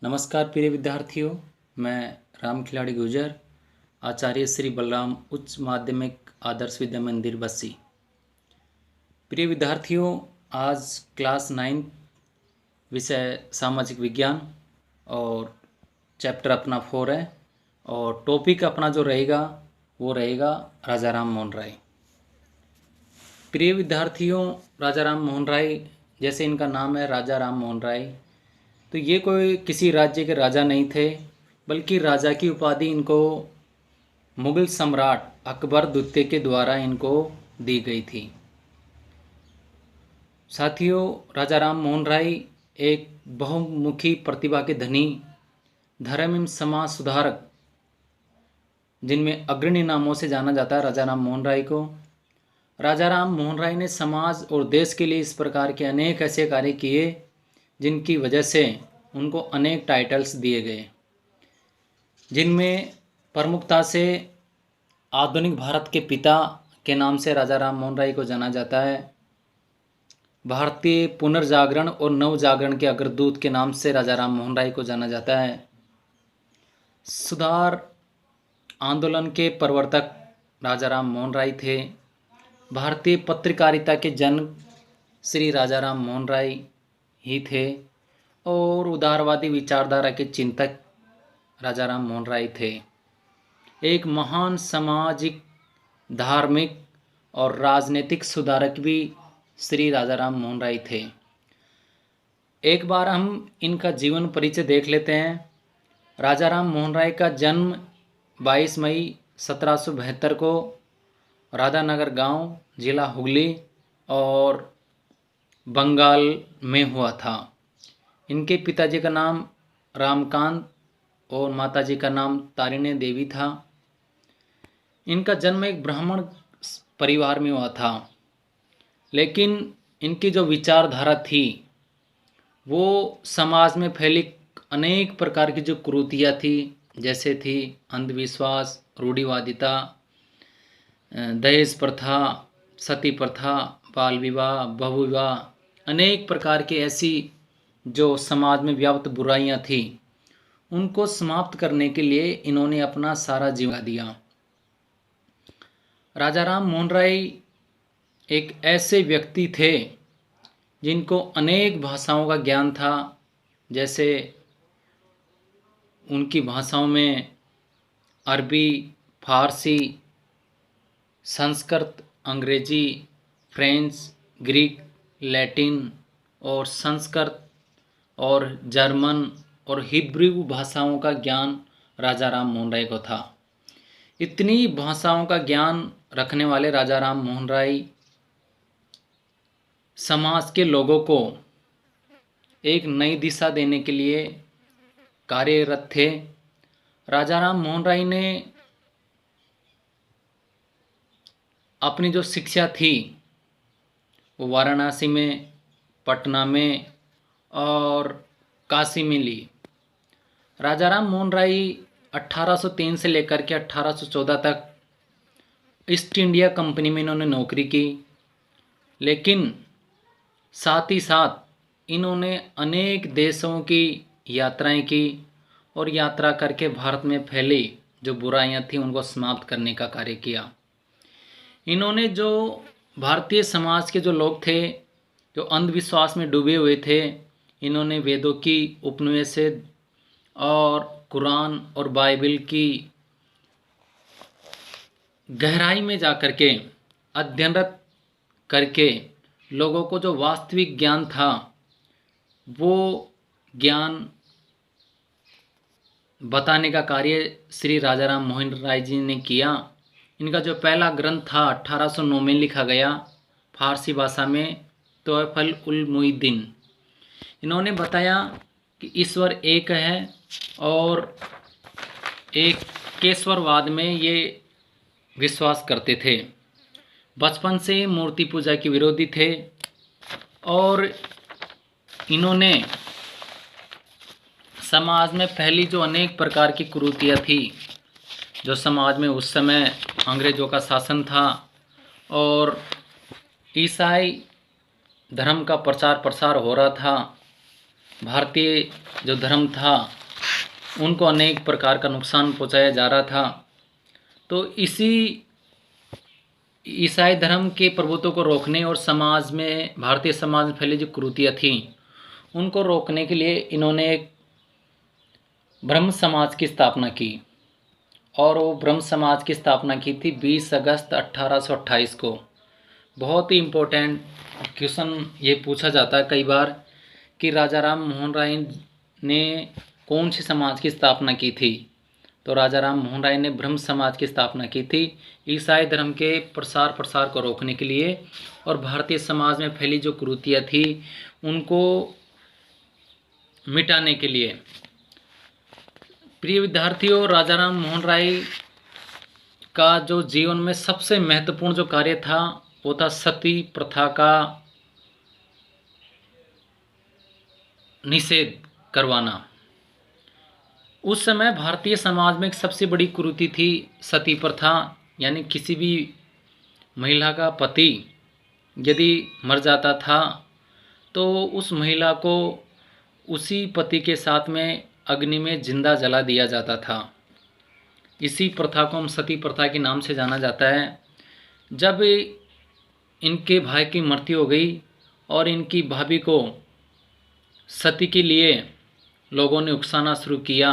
नमस्कार प्रिय विद्यार्थियों, मैं राम खिलाड़ी गुर्जर, आचार्य श्री बलराम उच्च माध्यमिक आदर्श विद्या मंदिर बस्सी। प्रिय विद्यार्थियों, आज क्लास 9 विषय सामाजिक विज्ञान और चैप्टर अपना 4 है और टॉपिक अपना जो रहेगा वो रहेगा राजा राम मोहन राय। प्रिय विद्यार्थियों, राजा राम मोहन राय, जैसे इनका नाम है राजा राम मोहन राय, तो ये कोई किसी राज्य के राजा नहीं थे, बल्कि राजा की उपाधि इनको मुगल सम्राट अकबर द्वितीय के द्वारा इनको दी गई थी। साथियों, राजा राम मोहन राय एक बहुमुखी प्रतिभा के धनी, धर्म एवं समाज सुधारक, जिनमें अग्रणी नामों से जाना जाता है राजा राम मोहन राय को। राजा राम मोहन राय ने समाज और देश के लिए इस प्रकार के अनेक ऐसे कार्य किए जिनकी वजह से उनको अनेक टाइटल्स दिए गए, जिनमें प्रमुखता से आधुनिक भारत के पिता के नाम से राजा राम मोहन राय को जाना जाता है। भारतीय पुनर्जागरण और नवजागरण के अग्रदूत के नाम से राजा राम मोहन राय को जाना जाता है। सुधार आंदोलन के प्रवर्तक राजा राम मोहन राय थे। भारतीय पत्रकारिता के जनक श्री राजा राम मोहन राय ही थे और उदारवादी विचारधारा के चिंतक राजा राम मोहन राय थे। एक महान सामाजिक, धार्मिक और राजनीतिक सुधारक भी श्री राजा राम मोहन राय थे। एक बार हम इनका जीवन परिचय देख लेते हैं। राजा राम मोहन राय का जन्म 22 मई 1772 को राधानगर गांव, जिला हुगली और बंगाल में हुआ था। इनके पिताजी का नाम रामकांत और माताजी का नाम तारिणी देवी था। इनका जन्म एक ब्राह्मण परिवार में हुआ था, लेकिन इनकी जो विचारधारा थी वो समाज में फैली अनेक प्रकार की जो कुरीतियाँ थी, जैसे थी अंधविश्वास, रूढ़िवादिता, दहेज प्रथा, सती प्रथा, बाल विवाह, बहुविवाह, अनेक प्रकार की ऐसी जो समाज में व्याप्त बुराइयां थी, उनको समाप्त करने के लिए इन्होंने अपना सारा जीवन दिया। राजा राम मोहन राय एक ऐसे व्यक्ति थे जिनको अनेक भाषाओं का ज्ञान था। जैसे उनकी भाषाओं में अरबी, फारसी, संस्कृत, अंग्रेजी, फ्रेंच, ग्रीक, लैटिन और संस्कृत और जर्मन और हिब्रू भाषाओं का ज्ञान राजा राम मोहन राय को था। इतनी भाषाओं का ज्ञान रखने वाले राजा राम मोहन राय समाज के लोगों को एक नई दिशा देने के लिए कार्यरत थे। राजा राम मोहन राय ने अपनी जो शिक्षा थी वो वाराणसी में, पटना में और काशी में ली। राजा राम मोहन राय 1803 से लेकर के 1814 तक ईस्ट इंडिया कंपनी में इन्होंने नौकरी की, लेकिन साथ ही साथ इन्होंने अनेक देशों की यात्राएं की और यात्रा करके भारत में फैली जो बुराइयां थी उनको समाप्त करने का कार्य किया। इन्होंने जो भारतीय समाज के जो लोग थे जो अंधविश्वास में डूबे हुए थे, इन्होंने वेदों की, उपनिषद और कुरान और बाइबल की गहराई में जाकर के अध्ययनरत करके लोगों को जो वास्तविक ज्ञान था वो ज्ञान बताने का कार्य श्री राजा राम मोहन राय जी ने किया। इनका जो पहला ग्रंथ था 1809 में लिखा गया फारसी भाषा में, तोहफल उल मुहिद्दीन। इन्होंने बताया कि ईश्वर एक है और एक केश्वरवाद में ये विश्वास करते थे। बचपन से मूर्ति पूजा के विरोधी थे और इन्होंने समाज में फैली जो अनेक प्रकार की कुरीतियाँ थी, जो समाज में उस समय अंग्रेज़ों का शासन था और ईसाई धर्म का प्रचार प्रसार हो रहा था, भारतीय जो धर्म था उनको अनेक प्रकार का नुकसान पहुंचाया जा रहा था। तो इसी ईसाई धर्म के प्रभुत्व को रोकने और समाज में, भारतीय समाज में फैली जो कुरीतियाँ थीं उनको रोकने के लिए इन्होंने एक ब्रह्म समाज की स्थापना की। और वो ब्रह्म समाज की स्थापना की थी 20 अगस्त 1828 को। बहुत ही इम्पोर्टेंट क्वेश्चन ये पूछा जाता है कई बार कि राजा राम मोहन राय ने कौन सी समाज की स्थापना की थी। तो राजा राम मोहन राय ने ब्रह्म समाज की स्थापना की थी ईसाई धर्म के प्रसार को रोकने के लिए और भारतीय समाज में फैली जो कुरीतियाँ थी उनको मिटाने के लिए। प्रिय विद्यार्थियों, राजा राम मोहन राय का जो जीवन में सबसे महत्वपूर्ण जो कार्य था वो था सती प्रथा का निषेध करवाना। उस समय भारतीय समाज में एक सबसे बड़ी कुरीति थी सती प्रथा, यानी किसी भी महिला का पति यदि मर जाता था तो उस महिला को उसी पति के साथ में अग्नि में जिंदा जला दिया जाता था। इसी प्रथा को हम सती प्रथा के नाम से जाना जाता है। जब इनके भाई की मृत्यु हो गई और इनकी भाभी को सती के लिए लोगों ने उकसाना शुरू किया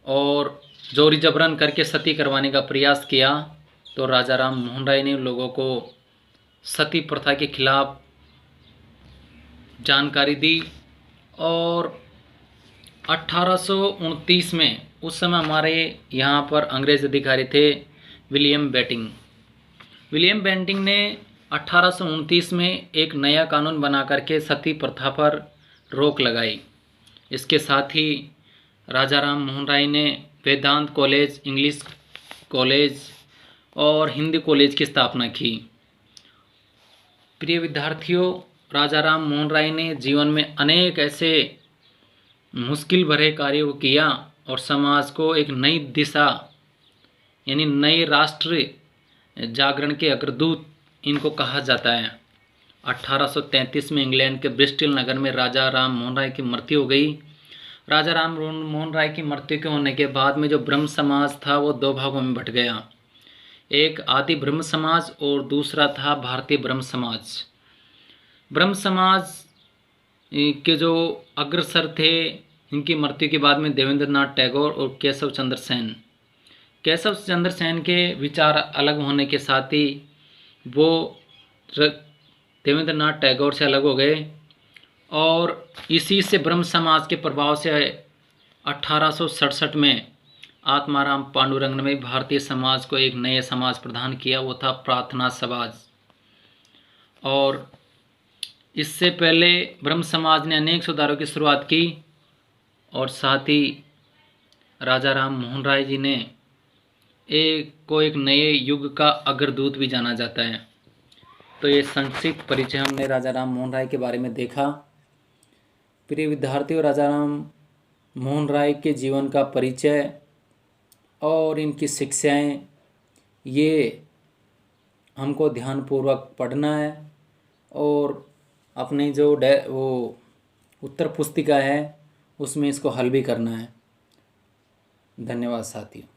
और जोरी जबरन करके सती करवाने का प्रयास किया, तो राजा राम मोहन राय ने लोगों को सती प्रथा के खिलाफ जानकारी दी। और 1829 में, उस समय हमारे यहाँ पर अंग्रेज़ अधिकारी थे विलियम बेंटिंग ने 1829 में एक नया कानून बना करके सती प्रथा पर रोक लगाई। इसके साथ ही राजा राम मोहन राय ने वेदांत कॉलेज, इंग्लिश कॉलेज और हिंदी कॉलेज की स्थापना की। प्रिय विद्यार्थियों, राजा राम मोहन राय ने जीवन में अनेक ऐसे मुश्किल भरे कार्यों को किया और समाज को एक नई दिशा, यानी नए राष्ट्र जागरण के अग्रदूत इनको कहा जाता है। 1833 में इंग्लैंड के ब्रिस्टल नगर में राजा राम मोहन राय की मृत्यु हो गई। राजा राम मोहन राय की मृत्यु के होने के बाद में जो ब्रह्म समाज था वो दो भागों में बट गया। एक आदि ब्रह्म समाज और दूसरा था भारतीय ब्रह्म समाज। ब्रह्म समाज के जो अग्रसर थे, इनकी मृत्यु के बाद में देवेंद्र नाथ टैगोर और केशव चंद्र सेन के विचार अलग होने के साथ ही वो देवेंद्र नाथ टैगोर से अलग हो गए और इसी से ब्रह्म समाज के प्रभाव से 1867 में आत्माराम पांडुरंग ने भारतीय समाज को एक नए समाज प्रदान किया, वो था प्रार्थना समाज। और इससे पहले ब्रह्म समाज ने अनेक सुधारों की शुरुआत की और साथ ही राजा राम मोहन राय जी ने एक नए युग का अग्रदूत भी जाना जाता है। तो ये संक्षिप्त परिचय हमने राजा राम मोहन राय के बारे में देखा। प्रिय विद्यार्थियों, राजा राम मोहन राय के जीवन का परिचय और इनकी शिक्षाएं ये हमको ध्यानपूर्वक पढ़ना है और अपनी जो वो उत्तर पुस्तिका है उसमें इसको हल भी करना है। धन्यवाद साथियों।